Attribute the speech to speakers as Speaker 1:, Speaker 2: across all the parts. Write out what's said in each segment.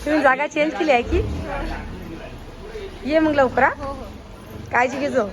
Speaker 1: तुम्ही जागा चेंज केली आहे की? ये मग लवकर हा. काळजी घे जो.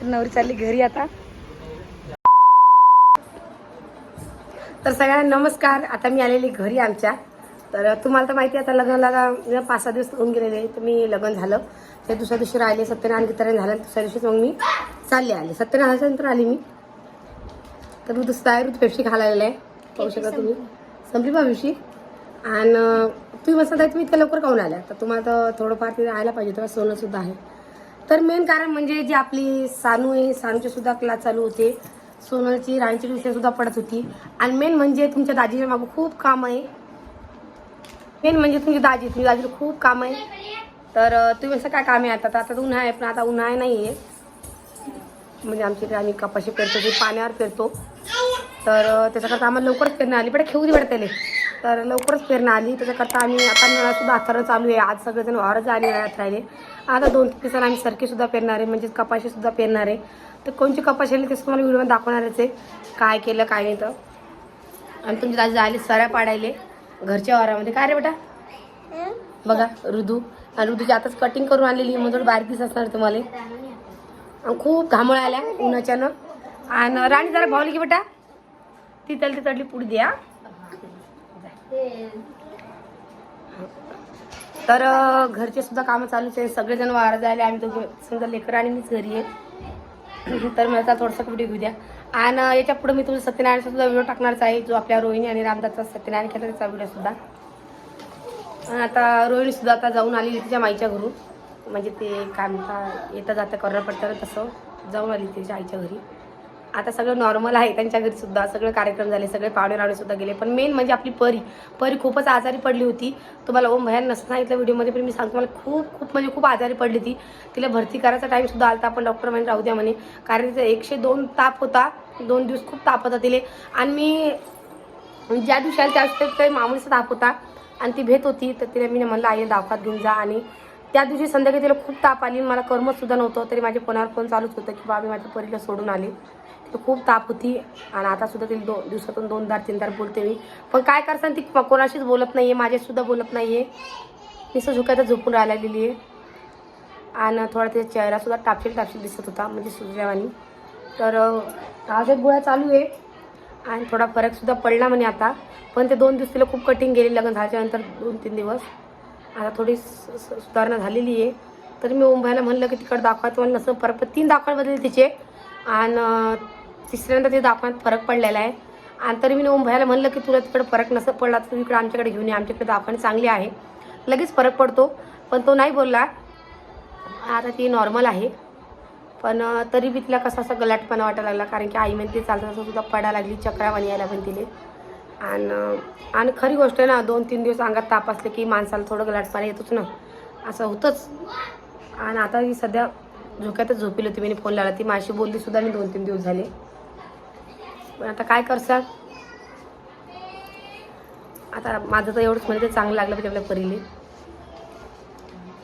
Speaker 1: नवरी चालली घरी आता. तर सगळ्यांना नमस्कार. आता मी आलेली घरी आमच्या. तर तुम्हाला तर माहिती आहे आता लग्नाला 5-6 दिवस होऊन गेलेले. तर मी लग्न झालं ते दुसऱ्या दिवशी राहिले, सत्यनारायण कीर्तन झालं, दुसऱ्या दिवशीच मग मी चालले आले. सत्यनारायणाच्या नंतर आली मी. तर ऋतू पेप्सी खायला आहे, पाहू शकता तुम्ही. संपली बाबीशी. आणि तुम्ही मस्त आहे, तुम्ही इतक्या लवकर काहून आल्या? तर तुम्हाला तर थोडंफार तिथे राहायला पाहिजे, तेव्हा सोनं सुद्धा आहे. तर मेन कारण म्हणजे जी आपली सानू आहे, सानूचे सुद्धा क्लास चालू होते, सोनलची राणीची ट्युशन सुद्धा पडत होती. आणि मेन म्हणजे तुमच्या दाजीच्या मागं खूप काम आहे. मेन म्हणजे तुमची दाजीला खूप काम आहे. तर तुम्ही असं काय काम आहे आता? तर आता उन्हाळा आहे, पण आता उन्हाळा नाही आहे. म्हणजे आमच्याकडे आम्ही कपाशी पेरतो, ते पाण्यावर पेरतो. तर त्याच्याकरता आम्हाला लवकरच पेरणं आली, पण खेळू दे पडतेले. तर लवकरच पेरणं आली. त्याच्याकरता आम्ही आता नळासुद्धा आथरणं चालू आहे. आज सगळेजण वावरच आणि नळात राहिले. आता 2-3 दिवसांनी आम्ही सरकीसुद्धा पेरणार आहे, म्हणजे कपाशीसुद्धा पेरणार आहे. तर कोणची कपाशी आली ते तुम्हाला व्हिडिओमध्ये दाखवणारच आहे, काय केलं काय नाही. तर आणि तुमची दाजी आली सऱ्या पाडायले घरच्या वारामध्ये. काय रे बेटा? बघा ऋतू. आणि ऋतूची आताच कटिंग करून आणलेली, मग थोडं बारीक दिसत असणार तुम्हाला. खूप घामोळ्या आल्या उन्हाच्यानं. आणि राणी जरा भावली की बेटा, ती तडली पुढे द्या. तर घरचे सुद्धा कामं चालूच आहे, सगळेजण वारा जायला. आम्ही तो समजा लेकर आणि मीच घरी आहे. तर मला थोडासा व्हिडिओ घेऊ द्या. आणि याच्या पुढे मी तुझं सत्यनारायणचा सुद्धा व्हिडिओ टाकणारच आहे, जो आपल्या रोहिणी आणि रामदासचा सत्यनारायण केला त्याचा व्हिडिओ सुद्धा. आता रोहिणी सुद्धा आता जाऊन आली तिच्या माईच्या घरून, म्हणजे ते काय म्हणता येता जाता करणं पडतं तसं जाऊन आली तिच्या आईच्या घरी. आता सगळं नॉर्मल आहे त्यांच्या घरी सुद्धा, सगळे कार्यक्रम झाले, सगळे पाहुणे सुद्धा गेले. पण मेन म्हणजे आपली परी खूपच आजारी पडली होती. तुम्हाला ओम भयान नसतं सांगितलं व्हिडिओमध्ये, पण मी सांगतो मला खूप आजारी पडली ती. तिला भरती करायचा टाईम सुद्धा आला, पण डॉक्टर म्हणे राहू द्या म्हणे, कारण तिचा 102 ताप होता. 2 दिवस खूप ताप होता तिला. आणि मी ज्या दिवशी आली त्या दिवशी काही मामुलीचा ताप होता आणि ती भेट होती. तर तिला मी म्हणलं आई दवाखान्यात घेऊन जा. आणि त्या दिवशी संध्याकाळी तिला खूप ताप आली, मला करमत सुद्धा नव्हतं. तरी माझ्या फोनावर फोन चालूच होतं की बाबा माझ्या परीला सोडून आली. तर खूप ताप होती. आणि आता सुद्धा तिला दिवसातून 2-3 बोलते मी. पण काय करसान ती कोणाशीच बोलत नाही आहे, माझ्यासुद्धा बोलत नाही आहे. नुसतं झुकायचं झोपून राहायला गेली आहे. आणि थोडा तिचा चेहरासुद्धा टापशील दिसत होता, म्हणजे सुजल्यावानी. तर आज एक गोळ्या चालू आहे आणि थोडा फरकसुद्धा पडला म्हणे आता. पण ते 2 दिवस तिला खूप कटिंग गेली लग्न झाल्याच्यानंतर 2-3 दिवस. आता थोडी सुधारणा झालेली आहे. तर मी ओंबायला म्हणलं की तिकडं दाखवायचं, मला नसं फरक. 3 दाखवायला बदलले तिचे. आणि तिसऱ्यांदा ते दाखवण्यात फरक पडलेला आहे. आणि तरी मी ओंबायला म्हणलं की तुला तिकडं फरक नसं पडला तर तू इकडं आमच्याकडे घेऊन ये, आमच्याकडे दाखवणे चांगली आहे, लगेच फरक पडतो. पण तो नाही बोलला. आता ती नॉर्मल आहे. पण तरी बी तिला कसा असा गलाटपणा वाटायला लागला, कारण की आई म्हणते चालतं तसं सुद्धा पडायला लागली, चक्रावाणी यायला पण तिले. आणि खरी गोष्ट आहे ना, 2-3 दिवस अंगात ताप असले की माणसाला थोडं गलाटपणा येतोच ना, असं होतंच. आणि आता ही सध्या झोक्यातच झोपेल होती. मी फोन लावला, ती माझी बोलली सुद्धा मी 2-3 दिवस झाले. पण आता काय करसा. आता माझं तर एवढंच म्हणजे चांगलं लागलं पाहिजे आपल्या परीले.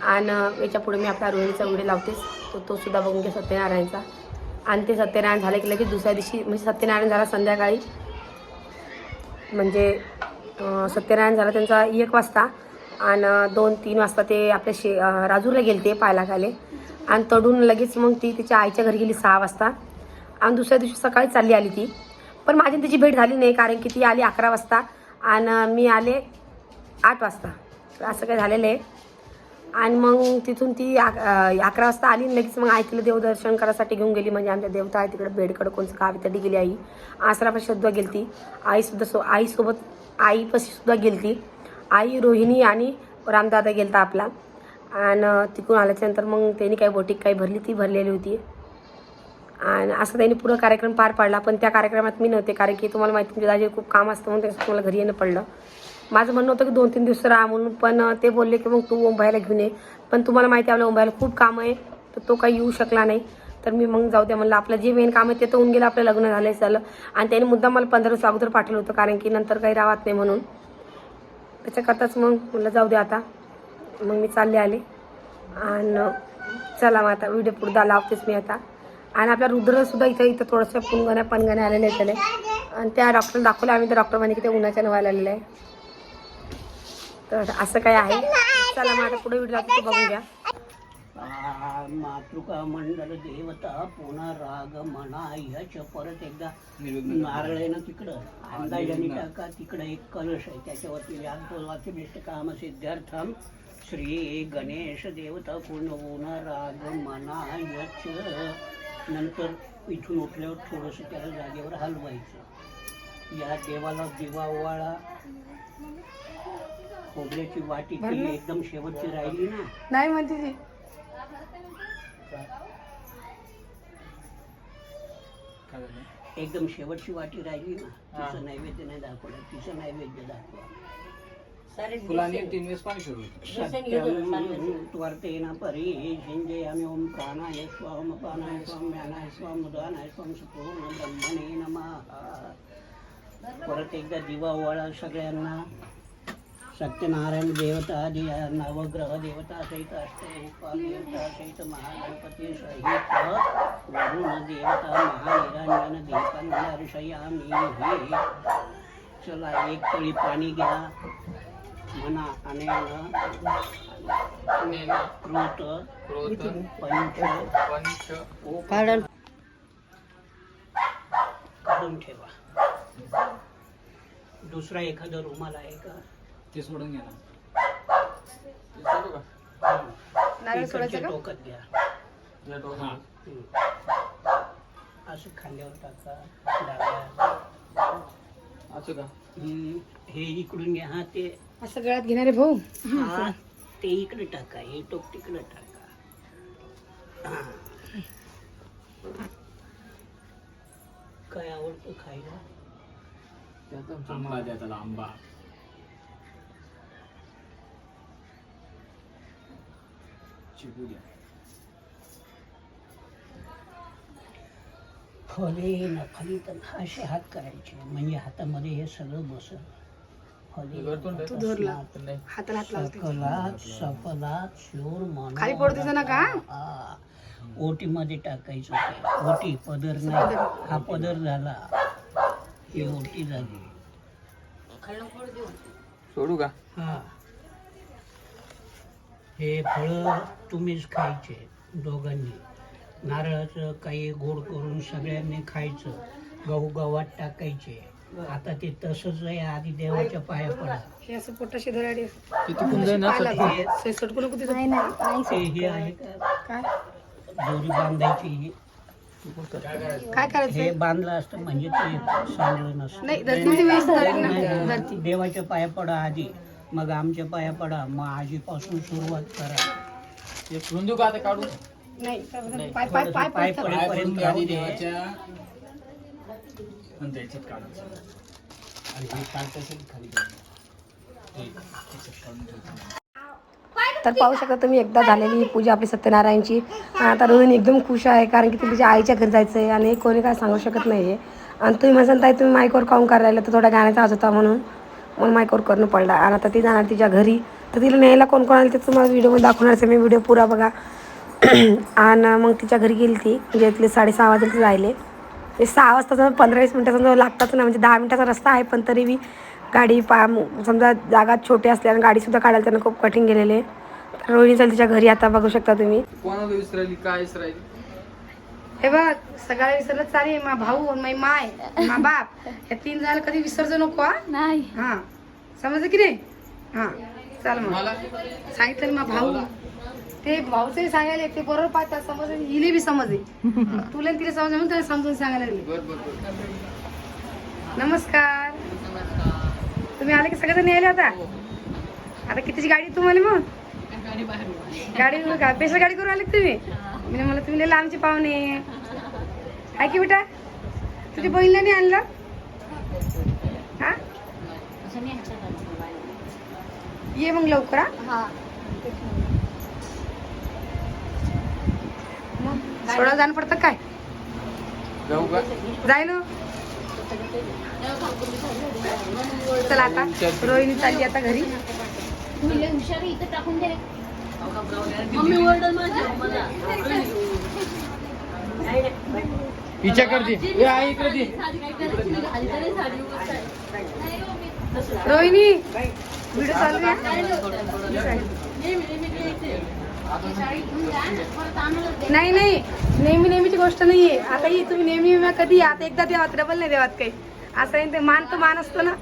Speaker 1: आणि याच्या पुढे मी आपल्या रोहिणीचा व्हिडिओ लावतेच, तो सुद्धा बघून घ्या सत्यनारायणचा. आणि ते सत्यनारायण झालं की लगेच दुसऱ्या दिवशी, म्हणजे सत्यनारायण झाला संध्याकाळी, म्हणजे सत्यनारायण झालं त्यांचा 1 वाजता. आणि 2-3 वाजता ते आपल्या राजूला गेले ते पाहायला खाले. आणि तडून लगेच मग ती तिच्या आईच्या घरी गेली 6 वाजता. आणि दुसऱ्या दिवशी सकाळी चालली आली ती. पण माझी तिची भेट झाली नाही, कारण की ती आली 11 वाजता आणि मी आले 8 वाजता. असं काय झालेलं आहे. आणि मग तिथून ती 11 वाजता आली. लगेच मग आई तिला देवदर्शन करायसाठी घेऊन गेली, म्हणजे आमच्या देवता आहे तिकडे बेडकडं कोणचं गावी तरी गेली आई. आसरापाशी सुद्धा गेली ती आईसोबत आईपाशी सुद्धा गेली ती आई, रोहिणी आणि रामदादा गेलता आपला. आणि तिकडून आल्याच्यानंतर मग त्यांनी काही बोटीक काही भरली, ती भरलेली होती. आणि असं त्यांनी पुरा कार्यक्रम पार पाडला. पण त्या कार्यक्रमात मी नव्हते, कारण की तुम्हाला माहिती तुमच्या दाजी खूप काम असतं, म्हणून त्याच्यात मला घरी येणं पडलं. माझं म्हणणं होतं की 2-3 दिवस राहा म्हणून, पण ते बोलले की मग तू ओंबायला घेऊन ये. पण तुम्हाला माहिती आहे आपल्या ओंबायला खूप काम आहे, तर तो काही येऊ शकला नाही. तर मी मग जाऊ द्या म्हणलं, आपलं जे मेन काम आहे ते तर होऊन गेलं, आपलं लग्न झालं झालं. आणि त्याने मुद्दा मला 15 दिवस अगोदर पाठवलं होतं, कारण की नंतर काही राहत नाही म्हणून. त्याच्याकरताच मग म्हणलं जाऊ द्या आता. मग मी चालले आले. आणि चला मग आता व्हिडिओ पुढे लावतेच मी आता. आणि आपला रुद्र सुद्धा इथं थोडंसं पणगण्या आलेले आहेत त्याला. आणि त्या डॉक्टर दाखवलं आम्ही, तर डॉक्टर म्हणे की ते उन्हाच्या नव्हायला आलेलं आहे. तर असं काय आहे. चला मग आता पुढे व्हिडिओ ते बघून घ्या.
Speaker 2: मातृका मंडल देवता पुन्हा राग म्हणा यच. परत एकदा नारळ आहे ना तिकडं अंदाजाने टाका. तिकडं एक कलश आहे त्याच्यावरती व्यासोलाचे काम सिद्धार्थम श्री गणेश देवता पूर्ण राग म्हणा यच. नंतर इथून उठल्यावर थोडंसं त्याला जागेवर हलवायचं. या देवाला दिवा ओवाळा. खोबऱ्याची वाटी ती एकदम शेवटची राहिली ना,
Speaker 1: नाही म्हणते ती.
Speaker 2: एकदम शेवटची वाटी राहिली ना, तिचं नैवेद्य नाही दाखवलं. तिचं नैवेद्य दाखवा. वर्तेन परी झिंजयामि ओम प्राणाय स्वाम अपानाय स्वाम ज्ञानाय स्वाम उदानाय स्वाम सुपूर्ण ब्रह्मणे नमः. परत एकदा दिवा ओवाळा सगळ्यांना. सत्यनारायण देवता आदी नवग्रह देवता सहित अष्टदिक्पाल देवता सहित महागणपती सहित वरुण देवता महानिरंजन दीपंदर्शयामि. चला एक तळी पाणी घ्या. म्हणा अनेन कृत पंच काढून ठेवा. दुसरा एखादा रुमाल आहे का
Speaker 3: ते सोडून घ्या
Speaker 2: ना. टोकत घ्या. असं खांद्यावर टाका.
Speaker 3: असं का
Speaker 2: हे इकडून घ्या. हा ते
Speaker 1: असं गळ्यात घेणारे भाऊ.
Speaker 2: हा ते इकडे टाका. हे टोक तिकडे टाका. काय आवडतं खायला?
Speaker 3: आंबा द्या त्याला. आंबा चिकू द्या.
Speaker 2: फले न फलित असे हात करायचे म्हणजे हातामध्ये हे सगळं बसल.
Speaker 1: तू धरला हाताला हात लावते.
Speaker 2: सकलात सफलात शूर मन
Speaker 1: खाली पडते ना का.
Speaker 2: ओटी मध्ये टाकायचं. ते ओटी पदर नाही. हा पदर झाला. ही ओटी झाली.
Speaker 3: सोडू का.
Speaker 2: हा हे फळं तुम्हीच खायचे दोघांनी. नारळाचं काही गोड करून सगळ्यांनी खायचं. गहू गव्हात टाकायचे. आता ते तसंच आहे. आधी देवाच्या पाया पडा.
Speaker 1: हे असं पोटाशी धराडी सटकून कुठे
Speaker 2: हे आहे का
Speaker 1: काय
Speaker 2: दोरी बांधायची.
Speaker 1: काय करायचं
Speaker 2: हे बांधलं असतं म्हणजे ते सांगलं नसतं.
Speaker 1: नाही धरती वेळेस धरती.
Speaker 2: देवाच्या पाया पडा आधी, मग आमच्या पाया पडा, मग आजीपासून सुरुवात करा.
Speaker 3: ते रुंदू का आता काढू.
Speaker 1: नाही पाय पाय पाय
Speaker 2: पाय
Speaker 1: पडतात.
Speaker 2: पडेपर्यंत
Speaker 3: आधी
Speaker 2: राहू दे.
Speaker 3: देवाच्या आणि त्याच्यात काढायचं. आणि हे काढता असेल खाली
Speaker 1: तर पाहू शकता तुम्ही एकदा झालेली ही पूजा आपली सत्यनारायणची. आता रोहिणी एकदम खुश आहे कारण की तिच्या आईच्या घरी जायचं आहे आणि कोणी काय सांगू शकत नाही आहे. आणि तुम्ही म्हणता ताई तुम्ही माईकवर काऊन करायला, तर थोडा गाण्याचा आवाज होता म्हणून मग माईकवर करणं पडला. आणि आता ती जाणार तिच्या घरी. तर तिला न्यायला कोण कोण आलं ते तुम्हाला व्हिडिओमध्ये दाखवणारच आहे मी. व्हिडिओ पुरा बघा. आणि मग तिच्या घरी गेली ती. म्हणजे इथले 6:30 वाजता जायले. ते 6 वाजता 15-20 मिनटाचा लागतात ना, म्हणजे 10 मिनटाचा रस्ता आहे. पण तरी बी गाडी समजा जागा छोटी असल्याने गाडीसुद्धा काढायला त्यांना खूप कठीण गेलेले. रोहिणी चाल तिच्या घरी. आता बघू शकता तुम्ही.
Speaker 3: कोणाला विसरायली काय विसरायली.
Speaker 1: हे बघ सगळ्या विसरलं चालेल. मा भाऊ आणि माई माय मा बाप या 3 जणांना कधी विसरजो नको. नाही हा समजलं की नाही. हा चाल मग सांगितलं मा भाऊ. ते भाऊचंही सांगायला ते बरोबर पाहतात. समज हिले बी समजे. तुला तिला समज म्हणून त्याला समजून सांगायला लागले. नमस्कार. तुम्ही आले की सगळेजण यायला आता. आता कितीची गाडी तुम्हाला मग. गाडी स्पेशल गाडी करून आले तुम्ही. म्हणजे मला तुम्ही लांबचे पाहुणे आहे की बेटा. तुझ्या बहिणीला नाही आणलं हा. ये मग लवकर. मग सोडा जाणं पडतं काय.
Speaker 3: जाऊ का.
Speaker 1: जाय ना. चला आता रोहिणी चालली आता घरी.
Speaker 4: इथं टाकून दे.
Speaker 3: हिच्या करते ए आई इकडे दे.
Speaker 1: रोहिणी व्हिडिओ चालू आहे. नाही नाही नेहमी नेहमीची गोष्ट नाहीये. आता ही तुम्ही नेहमी कधी आता एकदा देवात डबल नाही देवात काही असं आहे. ते मान तो मान असतो ना.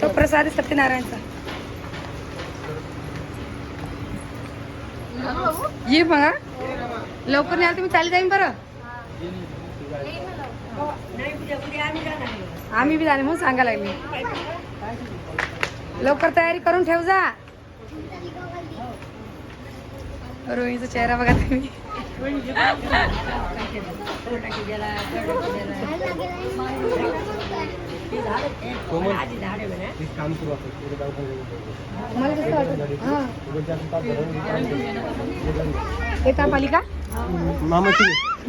Speaker 1: तो प्रसाद सत्यनारायणचा. ये बघा लवकर नाही आलं तुम्ही चालली जाईन बरं. आम्ही बी जाणे म्हणून सांगायला लागले. लवकर तयारी करून ठेव जा. रोहिणीचा चेहरा बघा तुम्ही. मला कसं वाटत हे ताप आली का
Speaker 3: मामाची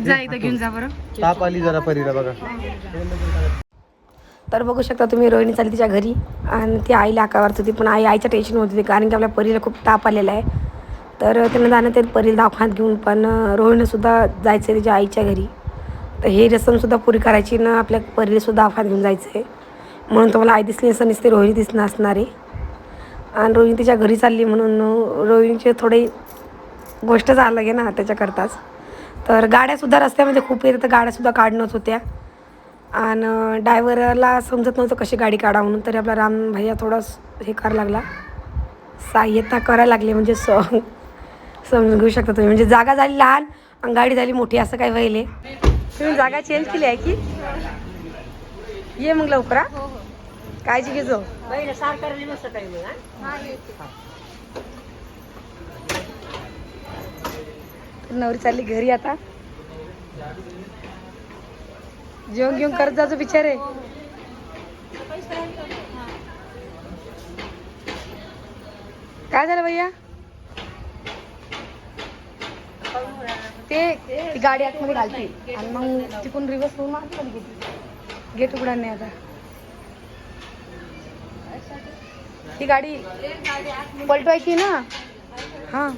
Speaker 1: जा इथं घेऊन जा बरं.
Speaker 3: ताप आली जरा परीला बघा.
Speaker 1: तर बघू शकता तुम्ही रोहिणी चालली तिच्या घरी आणि ती आईला आकावरत होती. पण आईच्या टेन्शन होती कारण की आपल्या परीला खूप ताप आलेला आहे. तर त्यांना जाणं ते परीला दवाखान्यात घेऊन पण रोहिणीसुद्धा जायचं आहे तिच्या आईच्या घरी. तर हे रसमसुद्धा पुरी करायची ना आपल्या परीलासुद्धा दवाखान्यात घेऊन जायचं आहे. म्हणून तुम्हाला आई दिसली असं नसते रोहिणी दिसणं असणार आहे. आणि रोहिणी तिच्या घरी चालली म्हणून रोहिणीचे थोडे गोष्ट झालं गे ना त्याच्याकरताच. तर गाड्यासुद्धा रस्त्यामध्ये खूप येतात तर गाड्यासुद्धा काढणंच होत्या. आणि ड्रायव्हरला समजत नव्हतं कशी गाडी काढा म्हणून. तरी आपला राम भैया थोडा हे करायला लागला सहाय्यता करायला लागली. म्हणजे समजून घेऊ शकता तुम्ही. म्हणजे जागा झाली लहान आणि गाडी झाली मोठी असं काय व्हायले. तुम्ही जागा चेंज केली आहे की ये मग लवकर. काळजी घे जो. नवरी चालली घरी आता. जेवण घेऊन करत जायचं बिचारे. काय झालं भैया ते गाडी आतमध्ये घालते आणि मग तिकून रिवर्स होऊन आतमध्ये घेते. गेट उघडा नाही आता. ती गाडी पलटवायची ना. हां